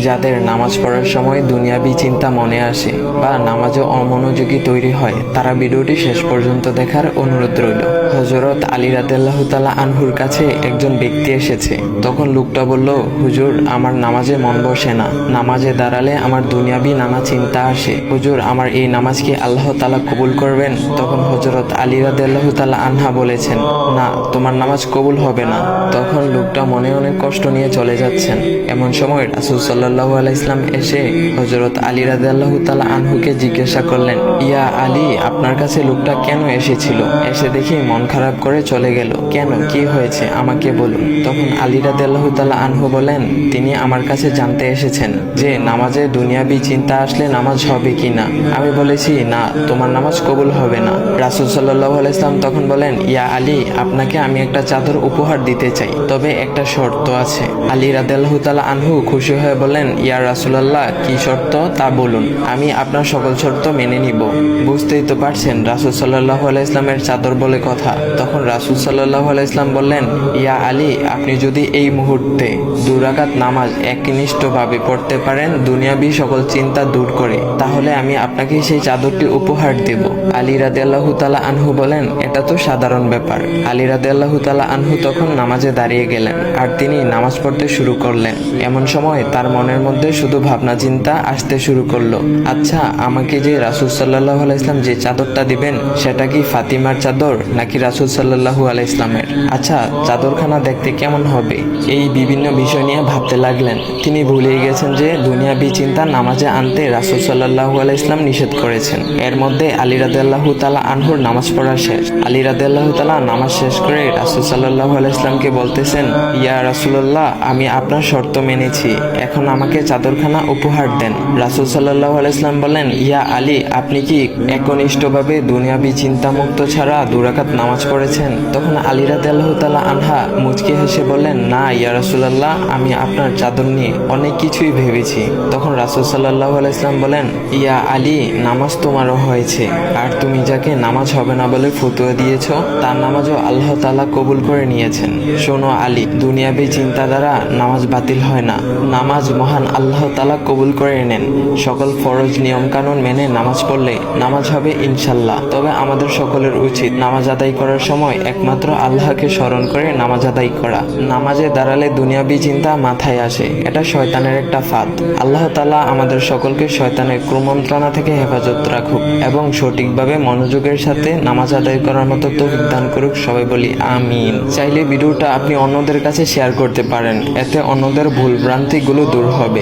যাদের নামাজ পড়ার সময় দুনিয়াবি চিন্তা মনে আসে বা নামাজে অমনোযোগী তৈরি হয়, তারা ভিডিওটি শেষ পর্যন্ত দেখার অনুরোধ রইল। হযরত আলী রাদিয়াল্লাহু তাআলা আনহুর কাছে একজন ব্যক্তি এসেছে। তখন লোকটা বলল, হুজুর, আমার নামাজে মন বসে না। নামাজে দাঁড়ালে আমার দুনিয়াবি নানা চিন্তা আসে। হুজুর, আমার এই নামাজ কি আল্লাহ তাআলা কবুল করবেন? তখন হযরত আলী রাদিয়াল্লাহু তাআলা আনহা বলেছেন, না, তোমার নামাজ কবুল হবে না। তখন লোকটা মনে অনেক কষ্ট নিয়ে চলে যাচ্ছেন। এমন সময় রাসূল সাল্লাল্লাহু আলাইহি ওয়াসাল্লাম এসে হযরত আলী রাদিয়াল্লাহু তাআলা আনহুকে জিজ্ঞাসা করলেন, ইয়া আলী, আপনার কাছে লোকটা কেন এসেছিল? এসে দেখি মন খারাপ করে চলে গেল। কেন, কি হয়েছে আমাকে বলুন। তখন আলী রাদিয়াল্লাহু তাআলা আনহু বলেন, তিনি আমার কাছে জানতে এসেছেন যে নামাজে দুনিয়াবি চিন্তা আসলে নামাজ হবে কিনা। আমি বলেছি, না, তোমার নামাজ কবুল হবে না। রাসূল সাল্লাল্লাহু আলাইহি ওয়াসাল্লাম তখন বলেন, ইয়া আলী, আপনাকে আমি একটা চাদর উপহার দিতে চাই, তবে একটা শর্ত আছে। আলী রাদিয়াল্লাহু তাআলা আনহু খুশি হয়ে বলেন, ইয়া রাসূলুল্লাহ, কি শর্ত তা বলুন, আমি আপনার সকল শর্ত মেনে নিব। বুঝতেই তো পারছেন রাসূল সাল্লাল্লাহু আলাইহি ওয়াসাল্লামের চাদর বলে কথা। তখন রাসূল সাল্লাল্লাহু আলাইহি ওয়াসাল্লাম বললেন, ইয়া আলী, আপনি যদি এই মুহূর্তে 2 রাকাত নামাজ একনিষ্ঠভাবে পড়তে পারেন দুনিয়াবি সকল চিন্তা দূর করে, তাহলে আমি আপনাকে সেই চাদরটি উপহার দেব। আলী রাদিয়াল্লাহু তাআলা আনহু বলেন, এটা তো সাধারণ ব্যাপার। আলী রাদিয়াল্লাহু তাআলা আনহু তখন নামাজে দাঁড়িয়ে গেলেন আর তিনি নামাজ পড়তে শুরু করলেন। এমন সময় তার মনের মধ্যে শুধু ভাবনা চিন্তা আসতে শুরু করলো, আচ্ছা, আমাকে যে রাসূল সাল্লাল্লাহু আলাইহি ওয়াসাল্লাম যে চাদরটা দিবেন, সেটা কি ফাতিমার চাদর নাকি রাসূল সাল্লাল্লাহু আলাইহি ওয়াসাল্লামের? আচ্ছা, চাদরখানা দেখতে কেমন হবে? এই বিভিন্ন বিষয় নিয়ে ভাবতে লাগলেন। তিনি ভুলেই গেছেন যে দুনিয়াবি চিন্তা নামাজে আনতে রাসূল সাল্লাল্লাহু আলাইহি ওয়াসাল্লাম নিষেধ করেছেন। এর মধ্যে আলী রাদিয়াল্লাহু তাআলা আনহুর নামাজ পড়া শেষ। আলী রাদিয়াল্লাহু তাআলা নামাজ শেষ করে রাসূল সাল্লাল্লাহু আলাইহি ওয়াসাল্লামকে বলতেছেন, ইয়া রাসূলুল্লাহ, আমি আপনার শর্ত মেনেছি, এখন আমাকে চাদরখানা উপহার দেন। রাসূল সাল্লাল্লাহু আলাইহি ওয়াসাল্লাম বলেন, ইয়া আলী, আপনি কি একনিষ্ঠভাবে দুনিয়াবি চিন্তামুক্ত ছাড়া 2 রাকাত নামাজ পড়েছেন? তখন আলী রাদিয়াল্লাহু তাআলা আনহা মুচকি হেসে বললেন, না ইয়া রাসূলুল্লাহ, আমি আপনার চাদর নিয়ে অনেক কিছুই ভেবেছি। তখন রাসূল সাল্লাল্লাহু আলাইহি ওয়াসাল্লাম বলেন, ইয়া আলী, নামাজ তোমারও হয়েছে, আর তুমি যাকে নামাজ হবে না বলে ফতোয়া দিয়েছো, তার নামাজও আল্লাহ তাআলা কবুল করে নিয়েছেন। শোনো আলী, দুনিয়াবি চিন্তা দ্বারা নামাজ বাতিল হয় না, নামাজ মহান আল্লাহ তাআলা কবুল করে নেন। সকল ফরজ নিয়ম কানুন মেনে নামাজ পড়লে নামাজ হবে ইনশাল্লাহ। তবে আমাদের সকলের উচিত নামাজ আদায় করার সময় একমাত্র আল্লাহকে স্মরণ করে নামাজ আদায় করা। নামাজে দাঁড়ালে দুনিয়াবি চিন্তা মাথায় আসে, এটা শয়তানের একটা ফাঁদ। আল্লাহ তাআলা আমাদের সকলকে শয়তানের কুমন্ত্রণা থেকে হেফাজত রাখুক এবং সঠিকভাবে মনোযোগের সাথে নামাজ আদায় করার মতো তৌফিক দান করুক। সবাই বলি আমিন। চাইলে ভিডিওটা আপনি অন্যদের কাছে শেয়ার করতে পারেন, এতে অন্যদের ভুল ভ্রান্তিগুলো দূর হবে।